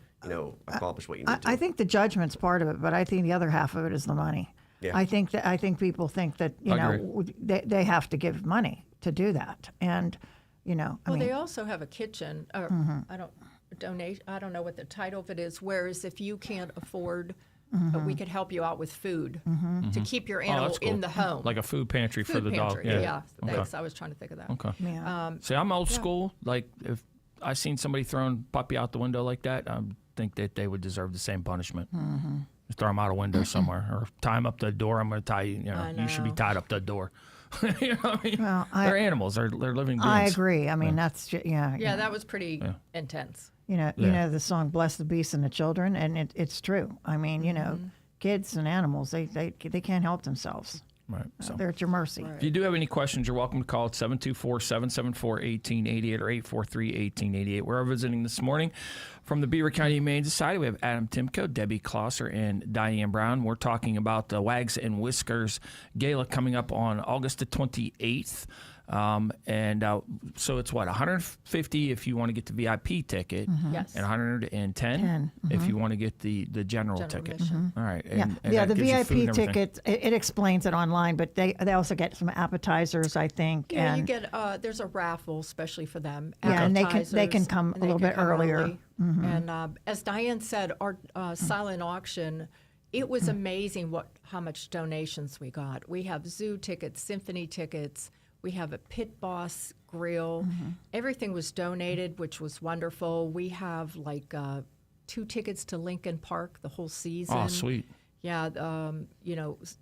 Speaker 5: accomplish what you need to.
Speaker 7: I think the judgment's part of it, but I think the other half of it is the money.
Speaker 5: Yeah.
Speaker 7: I think people think that they have to give money to do that, and
Speaker 6: they also have a kitchen. Or I don't know what the title of it is. Whereas if you can't afford, we could help you out with food to keep your animal
Speaker 4: that's cool.
Speaker 6: in the home,
Speaker 4: Like a food pantry for the dog.
Speaker 6: Yeah. Thanks. I was trying to think of that.
Speaker 4: Okay.
Speaker 7: Yeah.
Speaker 4: See, I'm old school. Like if I seen somebody throwing puppy out the window like that, I think that they would deserve the same punishment. Just throw them out a window somewhere, or tie them up to the door. I'm going to tie you. You should be tied up to the door. You know what I mean? Well, they're animals. They're living beings.
Speaker 7: I agree. I mean, that's just,
Speaker 6: Yeah, that was pretty intense.
Speaker 7: You know the song "Bless the Beasts and the Children," and it's true. I mean, kids and animals, they can't help themselves.
Speaker 4: Right. So
Speaker 7: they're at your mercy.
Speaker 6: Right.
Speaker 4: If you do have any questions, you're welcome to call at 724-774-1888 or 843-1888. We're visiting this morning from the Beaver County Humane Society. We have Adam Timko, Debbie Klosser, and Diane Brown. We're talking about the Wags and Whiskers Gala coming up on August the 28th. So it's what, $150 if you want to get the VIP ticket,
Speaker 6: Yes,
Speaker 4: and $110 if you want to get the general ticket. All right. And
Speaker 7: the
Speaker 4: that gives you food
Speaker 7: VIP
Speaker 4: and everything.
Speaker 7: ticket, it explains it online, but they also get some appetizers, I think.
Speaker 6: Yeah,
Speaker 7: and
Speaker 6: you get there's a raffle especially for them.
Speaker 7: Yeah, and they can
Speaker 6: Appetizers,
Speaker 7: come a
Speaker 6: and they
Speaker 7: little
Speaker 6: can
Speaker 7: bit
Speaker 6: come
Speaker 7: earlier.
Speaker 6: early. And as Diane said, our silent auction, it was amazing how much donations we got. We have zoo tickets, symphony tickets. We have a Pit Boss grill. Everything was donated, which was wonderful. We have 2 tickets to Lincoln Park the whole season.
Speaker 4: Oh, sweet.
Speaker 6: Yeah,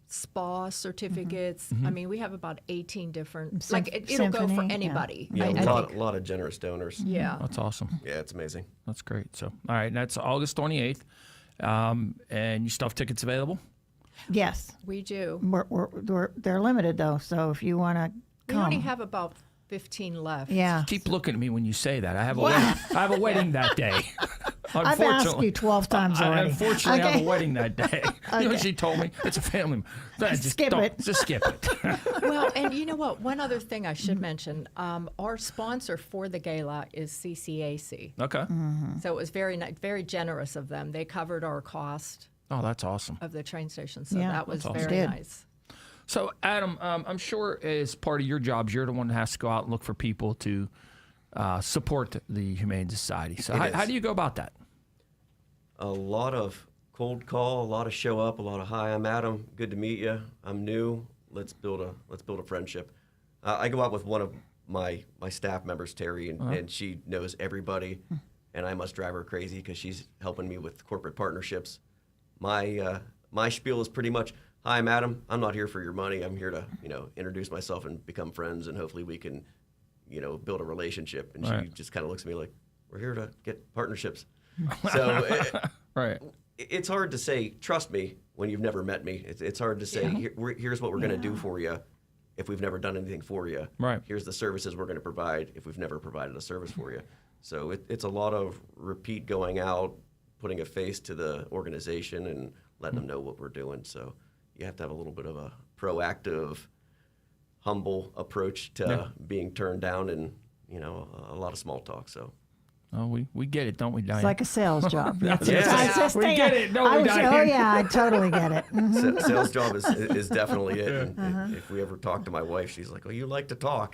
Speaker 6: spa certificates. I mean, we have about 18 different. It'll go for
Speaker 7: Symphony,
Speaker 6: anybody.
Speaker 5: Yeah,
Speaker 6: I
Speaker 5: a
Speaker 6: think.
Speaker 5: lot of generous donors.
Speaker 6: Yeah.
Speaker 4: That's awesome.
Speaker 5: Yeah, it's amazing.
Speaker 4: That's great. So, all right, and that's August 28th. And you still have tickets available?
Speaker 7: Yes,
Speaker 6: We do.
Speaker 7: they're limited though, so if you want to
Speaker 6: We
Speaker 7: come,
Speaker 6: only have about 15 left.
Speaker 7: yeah.
Speaker 4: Keep looking at me when you say that. I have a wedding. I have a wedding that day.
Speaker 7: I've asked you 12 times already.
Speaker 4: Unfortunately, I have a wedding that day. You know what she told me? It's a family. Just
Speaker 7: skip it.
Speaker 4: Just skip it.
Speaker 6: Well, and you know what? One other thing I should mention: our sponsor for the gala is CCAC.
Speaker 4: Okay.
Speaker 6: So it was very generous of them. They covered our cost
Speaker 4: Oh, that's awesome.
Speaker 6: of the train station. So
Speaker 7: Yeah,
Speaker 6: that was
Speaker 4: that's awesome.
Speaker 6: very
Speaker 7: Did.
Speaker 6: nice.
Speaker 4: So, Adam, I'm sure as part of your jobs, you're the one that has to go out and look for people to support the Humane Society. So how do you go about that?
Speaker 5: A lot of cold call, a lot of show up, a lot of hi, I'm Adam, good to meet you. I'm new. Let's build a friendship. I go out with one of my staff members, Terry, and she knows everybody, and I must drive her crazy because she's helping me with corporate partnerships. My spiel is pretty much, hi, I'm Adam. I'm not here for your money. I'm here to introduce myself and become friends, and hopefully we can build a relationship. And she just kind of looks at me like, we're here to get partnerships. So it's hard to say, trust me, when you've never met me. It's hard to say, here's what we're going to do for you if we've never done anything for you.
Speaker 4: Right.
Speaker 5: Here's the services we're going to provide if we've never provided a service for you. So it's a lot of repeat going out, putting a face to the organization and letting them know what we're doing. So you have to have a little bit of a proactive, humble approach to being turned down and, a lot of small talk. So.
Speaker 4: Oh, we get it, don't we, Diane?
Speaker 7: It's like a sales job.
Speaker 4: We get it, don't we, Diane?
Speaker 7: Oh yeah, I totally get it.
Speaker 5: Sales job is definitely it. And if we ever talk to my wife, she's like, "Oh, you like to talk."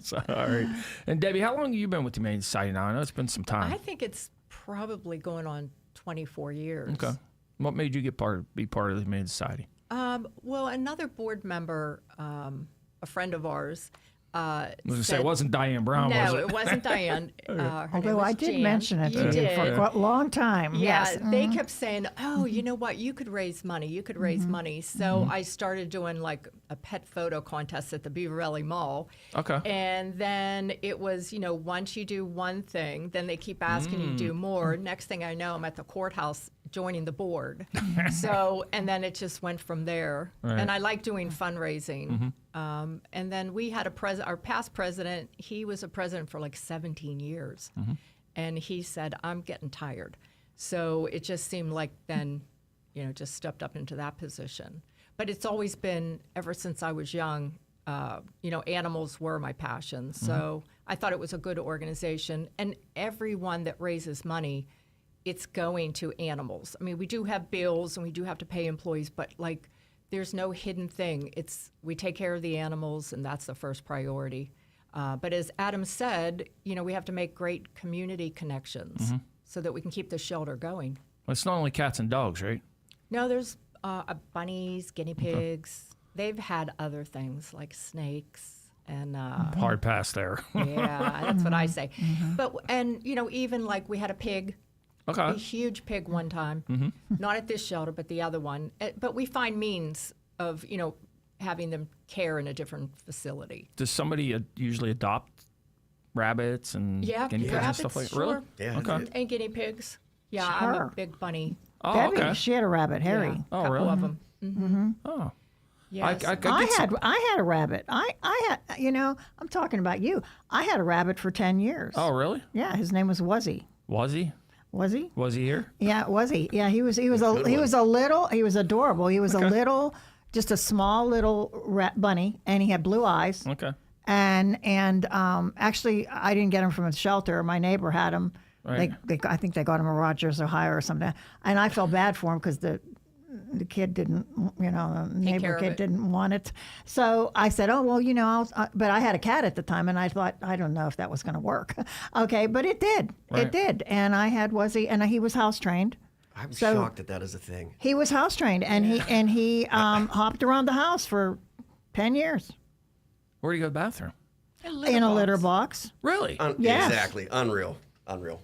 Speaker 4: So, all right. And Debbie, how long have you been with the Humane Society now? I know it's been some time.
Speaker 6: I think it's probably going on 24 years.
Speaker 4: Okay. What made you be part of the Humane Society?
Speaker 6: Well, another board member, a friend of ours.
Speaker 4: I was going to say, it wasn't Diane Brown, was it?
Speaker 6: No, it wasn't Diane. Her
Speaker 7: Although
Speaker 6: name was
Speaker 7: I did
Speaker 6: Jan.
Speaker 7: mention it
Speaker 6: You
Speaker 7: to you
Speaker 6: did.
Speaker 7: for a long time.
Speaker 6: Yeah,
Speaker 7: Yes.
Speaker 6: they kept saying, "Oh, you know what? You could raise money. You could raise money." So I started doing like a pet photo contest at the Beaver Valley Mall.
Speaker 4: Okay.
Speaker 6: And then it was, once you do one thing, then they keep asking you to do more. Next thing I know, I'm at the courthouse joining the board. And then it just went from there.
Speaker 4: Right.
Speaker 6: And I like doing fundraising. And then we had our past president, he was a president for like 17 years. And he said, I'm getting tired. So it just seemed like then just stepped up into that position. But it's always been, ever since I was young, animals were my passion. So I thought it was a good organization. And everyone that raises money, it's going to animals. I mean, we do have bills and we do have to pay employees, but like, there's no hidden thing. We take care of the animals, and that's the first priority. But as Adam said, we have to make great community connections so that we can keep the shelter going.
Speaker 4: Well, it's not only cats and dogs, right?
Speaker 6: No, there's bunnies, guinea pigs. They've had other things like snakes and
Speaker 4: hard pass there.
Speaker 6: Yeah, that's what I say. But even like we had a pig.
Speaker 4: Okay.
Speaker 6: A huge pig one time. Not at this shelter, but the other one. But we find means of having them care in a different facility.
Speaker 4: Does somebody usually adopt rabbits and guinea pigs and stuff like that?
Speaker 6: Sure.
Speaker 4: Really?
Speaker 5: Yeah.
Speaker 4: Okay.
Speaker 6: And guinea pigs. Yeah,
Speaker 7: Sure.
Speaker 6: I'm a big bunny.
Speaker 4: Oh,
Speaker 7: Debbie,
Speaker 4: okay.
Speaker 7: she had a rabbit, Harry.
Speaker 6: Yeah,
Speaker 4: Oh,
Speaker 6: couple
Speaker 4: really?
Speaker 6: of them.
Speaker 4: Oh.
Speaker 6: Yes.
Speaker 7: I had a rabbit. I had, I'm talking about you. I had a rabbit for 10 years.
Speaker 4: Oh, really?
Speaker 7: Yeah, his name was Wuzzy.
Speaker 4: Was he?
Speaker 7: Was he?
Speaker 4: Was he here?
Speaker 7: Yeah, was he? Yeah, he was adorable. He was a little, just a small little bunny, and he had blue eyes.
Speaker 4: Okay.
Speaker 7: And actually, I didn't get him from a shelter. My neighbor had him.
Speaker 4: Right.
Speaker 7: I think they got him in Rogers, Ohio, or something. And I felt bad for him because the kid didn't, the neighbor kid didn't want it. So I said, oh, well, but I had a cat at the time, and I thought, I don't know if that was going to work. Okay, but it did.
Speaker 4: Right.
Speaker 7: It did. And I had Wuzzy, and he was house trained.
Speaker 5: I'm shocked that is a thing.
Speaker 7: He was house trained, and he hopped around the house for 10 years.
Speaker 4: Where do you go to the bathroom?
Speaker 7: In a litter box.
Speaker 4: Really?
Speaker 7: Yes.
Speaker 5: Exactly. Unreal.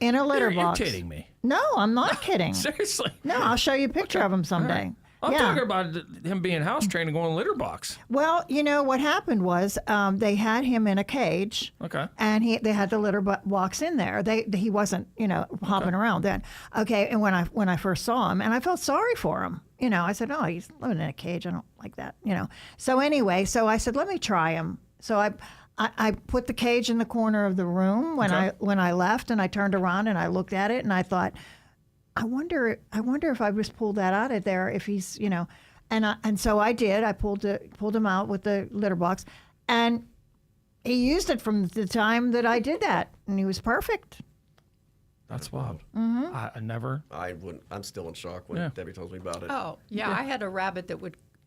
Speaker 7: In a litter box.
Speaker 4: You're kidding me.
Speaker 7: No, I'm not kidding.
Speaker 4: Seriously?
Speaker 7: No, I'll show you a picture of him someday.
Speaker 4: Right. I'm talking about him being house trained and going in a litter box.
Speaker 7: Well, what happened was they had him in a cage.
Speaker 4: Okay.
Speaker 7: And they had the litter box in there. He wasn't, hopping around then. Okay. And when I first saw him, and I felt sorry for him. I said, oh, he's living in a cage. I don't like that. So anyway, I said, let me try him. So I put the cage in the corner of the room when I left, and I turned around and I looked at it, and I thought, I wonder if I just pulled that out of there, if he's, and so I did. I pulled him out with the litter box, and he used it from the time that I did that, and he was perfect.
Speaker 4: That's wild.
Speaker 7: Mm-hmm.
Speaker 4: I never.
Speaker 5: I wouldn't. I'm still in shock when Debbie tells me about it.
Speaker 6: Oh, yeah. I had a rabbit that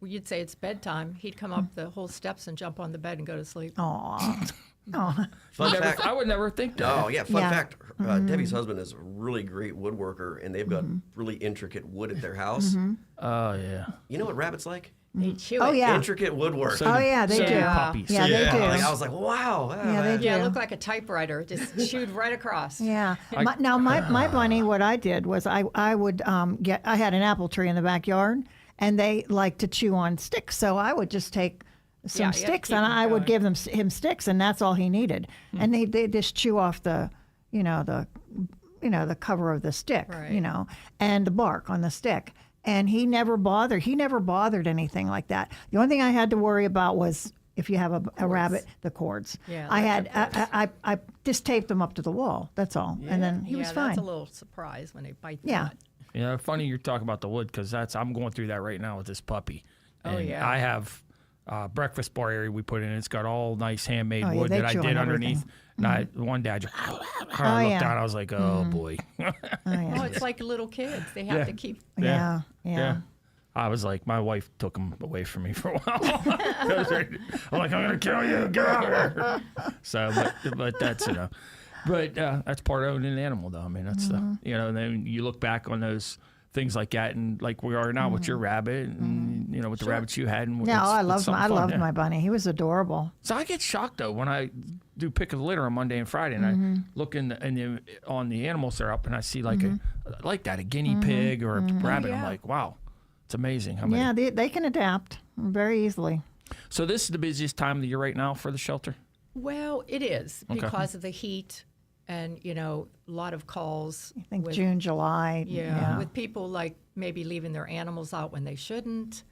Speaker 6: you'd say it's bedtime. He'd come up the whole steps and jump on the bed and go to sleep.
Speaker 7: Aww. Oh.
Speaker 5: Fun fact.
Speaker 4: I would never think that.
Speaker 5: Oh, yeah. Fun fact. Debbie's husband is a really great woodworker, and they've got really intricate wood at their house.
Speaker 4: Oh, yeah.
Speaker 5: You know what rabbits like?
Speaker 6: They chew
Speaker 7: Oh,
Speaker 6: it.
Speaker 7: yeah.
Speaker 5: Intricate woodwork.
Speaker 7: Oh, yeah, they do.
Speaker 4: Puppies.
Speaker 7: Yeah, they do.
Speaker 5: I was like, wow.
Speaker 7: Yeah, they do.
Speaker 6: Yeah, it looked like a typewriter. It just chewed right across.
Speaker 7: Yeah. My bunny, what I did was I would I had an apple tree in the backyard, and they like to chew on sticks. So I would just take some sticks, and I would give him sticks, and that's all he needed. And they just chew off the cover of the stick,
Speaker 6: right.
Speaker 7: And the bark on the stick. And he never bothered anything like that. The only thing I had to worry about was if you have a rabbit, the cords.
Speaker 6: Yeah,
Speaker 7: I just taped them up to the wall. That's all. And then he was fine.
Speaker 6: That's a little surprise when they bite the
Speaker 7: Yeah.
Speaker 6: nut.
Speaker 4: Yeah, funny you're talking about the wood because I'm going through that right now with this puppy.
Speaker 6: Oh,
Speaker 4: And
Speaker 6: yeah.
Speaker 4: I have breakfast bar area we put in. It's got all nice handmade wood
Speaker 7: they
Speaker 4: that I
Speaker 7: chew
Speaker 4: did
Speaker 7: on
Speaker 4: underneath.
Speaker 7: everything.
Speaker 4: And one day I just I
Speaker 7: Oh,
Speaker 4: looked down. I was like, oh boy.
Speaker 7: Oh, yeah.
Speaker 6: Oh, it's like little kids. They have to keep.
Speaker 7: Yeah.
Speaker 4: I was like, my wife took them away from me for a while. I'm like, I'm gonna kill you. Get out of here. So, but that's but that's part of owning an animal, though. I mean, that's and then you look back on those things like that, and like we are now with your rabbit, and with the rabbits you had. And
Speaker 7: I
Speaker 4: loved
Speaker 7: my bunny. He was adorable.
Speaker 4: So I get shocked though when I do pick of the litter on Monday and Friday, and I look on the animals that are up, and I see like a guinea pig or a rabbit. I'm like, wow, it's amazing how many.
Speaker 7: Yeah, they can adapt very easily.
Speaker 4: So this is the busiest time of the year right now for the shelter?
Speaker 6: Well, it is because of the heat and, a lot of calls.
Speaker 7: I think June, July.
Speaker 6: Yeah, with people like maybe leaving their animals out when they shouldn't.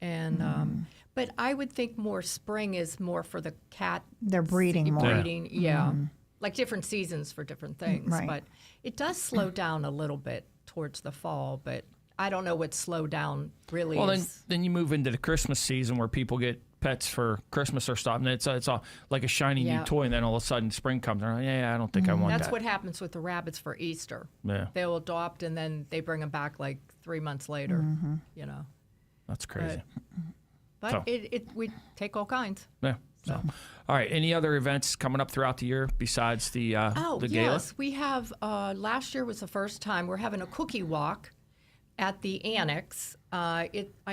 Speaker 6: And but I would think more spring is more for the cat.
Speaker 7: They're breeding more.
Speaker 6: Breeding, like different seasons for different things.
Speaker 7: Right.
Speaker 6: But it does slow down a little bit towards the fall. But I don't know what slow down really
Speaker 4: Well,
Speaker 6: is.
Speaker 4: then you move into the Christmas season where people get pets for Christmas or stuff, and it's all like a shiny new toy, and then all of a sudden spring comes, and they're like, yeah, I don't think I want
Speaker 6: That's
Speaker 4: that.
Speaker 6: what happens with the rabbits for Easter.
Speaker 4: Yeah.
Speaker 6: They'll adopt, and then they bring them back like 3 months later, you know.
Speaker 4: That's crazy.
Speaker 6: But
Speaker 4: So-
Speaker 6: we take all kinds.
Speaker 4: Yeah. So, all right. Any other events coming up throughout the year besides the gala?
Speaker 6: Yes. We have, last year was the first time. We're having a cookie walk at the Annex. I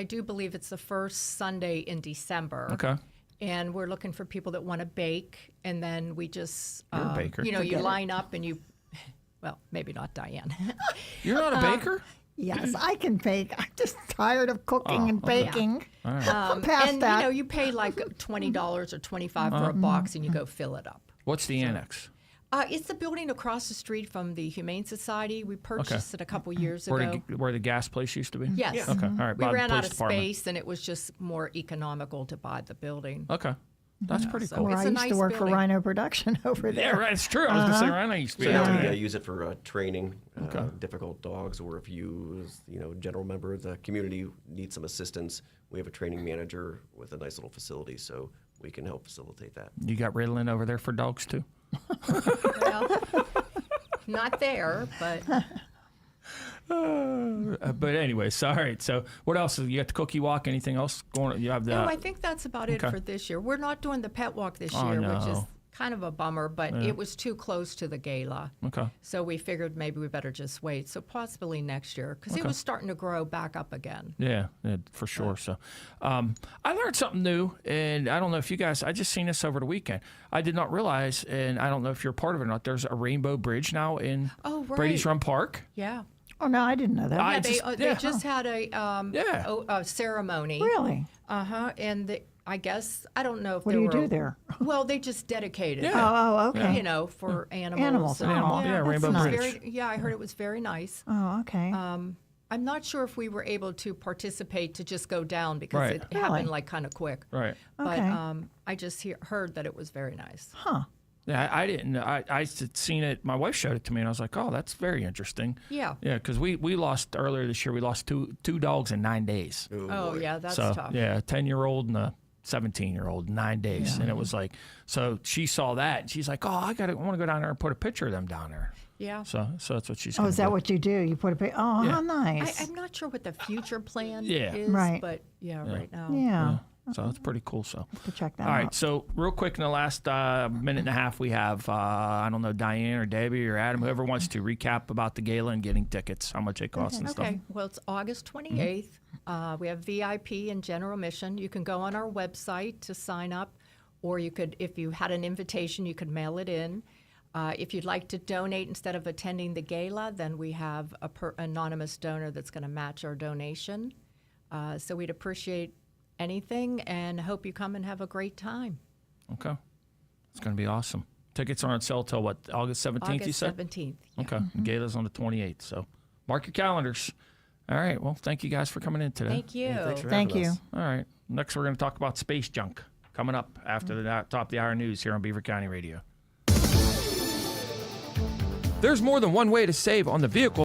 Speaker 6: do believe it's the first Sunday in December.
Speaker 4: Okay.
Speaker 6: And we're looking for people that want to bake. And then we just,
Speaker 4: You're a baker.
Speaker 6: you
Speaker 7: Forget it.
Speaker 6: line up and you, well, maybe not Diane.
Speaker 4: You're not a baker?
Speaker 7: Yes, I can bake. I'm just tired of cooking and baking.
Speaker 4: All right.
Speaker 7: I'm past
Speaker 6: and
Speaker 7: that.
Speaker 6: you know, you pay like $20 or $25 for a box, and you go fill it up.
Speaker 4: What's the annex?
Speaker 6: It's the building across the street from the Humane Society. We purchased it a couple years
Speaker 4: Where
Speaker 6: ago.
Speaker 4: where the gas place used to be?
Speaker 6: Yes.
Speaker 4: Okay. All right.
Speaker 6: We
Speaker 4: by the
Speaker 6: ran out
Speaker 4: police
Speaker 6: of
Speaker 4: department.
Speaker 6: space, and it was just more economical to buy the building.
Speaker 4: Okay. That's pretty
Speaker 6: So
Speaker 4: cool.
Speaker 7: Well,
Speaker 6: it's
Speaker 7: I
Speaker 6: a
Speaker 7: used
Speaker 6: nice
Speaker 7: to work
Speaker 6: building.
Speaker 7: for Rhino Production over there.
Speaker 4: Yeah, right. It's true. I was going to say, Ryan, I used to be
Speaker 5: So
Speaker 4: there.
Speaker 5: we use it for training difficult dogs, or if you, as general member of the community, need some assistance, we have a training manager with a nice little facility, so we can help facilitate that.
Speaker 4: You got Ritalin over there for dogs too?
Speaker 6: Well, not there, but
Speaker 4: But anyway, all right. So what else? You got the cookie walk. Anything else going on? You have the.
Speaker 6: no, I think that's about it
Speaker 4: Okay.
Speaker 6: for this year. We're not doing the pet walk this
Speaker 4: Oh,
Speaker 6: year, which is
Speaker 4: no.
Speaker 6: kind of a bummer, but
Speaker 4: Yeah.
Speaker 6: it was too close to the gala.
Speaker 4: Okay.
Speaker 6: So we figured maybe we better just wait. So possibly next year, because it
Speaker 4: Okay.
Speaker 6: was starting to grow back up again.
Speaker 4: Yeah, for sure. So, I learned something new, and I don't know if you guys. I just seen this over the weekend. I did not realize, and I don't know if you're part of it or not. There's a rainbow bridge now in
Speaker 6: Oh, right.
Speaker 4: Brady's Run Park.
Speaker 6: Yeah.
Speaker 7: Oh, no, I didn't know that.
Speaker 4: I
Speaker 6: Yeah,
Speaker 4: just-
Speaker 6: they
Speaker 4: yeah.
Speaker 6: just had a ceremony.
Speaker 7: Really?
Speaker 6: And I guess I don't know if
Speaker 7: What
Speaker 6: they
Speaker 7: do you
Speaker 6: were
Speaker 7: do there?
Speaker 6: Well, they just dedicated.
Speaker 4: Yeah.
Speaker 6: it,
Speaker 7: Oh, okay.
Speaker 6: You know, for animals.
Speaker 7: Animals.
Speaker 6: And-
Speaker 7: Oh,
Speaker 4: yeah,
Speaker 7: that's
Speaker 4: Rainbow
Speaker 7: nice.
Speaker 4: Bridge.
Speaker 6: Yeah, I heard it was very nice.
Speaker 7: Oh, okay.
Speaker 6: I'm not sure if we were able to participate to just go down because
Speaker 4: Right.
Speaker 6: it
Speaker 7: Really?
Speaker 6: happened like kind of quick.
Speaker 4: Right.
Speaker 6: But
Speaker 7: Okay.
Speaker 6: I just heard that it was very nice.
Speaker 7: Huh.
Speaker 4: Yeah, I didn't. I had seen it. My wife showed it to me, and I was like, "Oh, that's very interesting."
Speaker 6: Yeah.
Speaker 4: Yeah, because we lost earlier this year. We lost two dogs in 9 days.
Speaker 6: Oh, yeah, that's
Speaker 4: so
Speaker 6: tough.
Speaker 4: yeah, a 10-year-old and a 17-year-old, 9 days, and it was like, so she saw that, and she's like, "Oh, I want to go down there and put a picture of them down there."
Speaker 6: Yeah.
Speaker 4: So that's what she's.
Speaker 7: Oh,
Speaker 4: gonna
Speaker 7: is that
Speaker 4: do.
Speaker 7: what you do? You put a pic? Oh,
Speaker 4: Yeah.
Speaker 7: how nice.
Speaker 6: I'm not sure what the future plan
Speaker 4: Yeah.
Speaker 6: is,
Speaker 7: Right.
Speaker 6: but right now.
Speaker 7: yeah.
Speaker 4: So it's pretty cool. So.
Speaker 7: To check that
Speaker 4: All right,
Speaker 7: out.
Speaker 4: so real quick in the last minute and a half, we have, I don't know, Diane or Debbie or Adam, whoever wants to recap about the gala and getting tickets, how much it costs and stuff.
Speaker 6: Okay, well, it's August 28th. We have VIP and general admission. You can go on our website to sign up, or you could, if you had an invitation, you could mail it in. If you'd like to donate instead of attending the gala, then we have a anonymous donor that's going to match our donation. So we'd appreciate anything and hope you come and have a great time.
Speaker 4: Okay. It's going to be awesome. Tickets are on sale till what, August 17th, you said?
Speaker 6: August 17th.
Speaker 4: Okay. The gala's on the 28th, so mark your calendars. All right. Well, thank you guys for coming in today.
Speaker 6: Thank you.
Speaker 5: Thanks for
Speaker 7: Thank
Speaker 5: having
Speaker 7: you.
Speaker 5: us.
Speaker 4: All right. Next, we're going to talk about space junk coming up after the top of the hour news here on Beaver County Radio. There's more than one way to save on the vehicle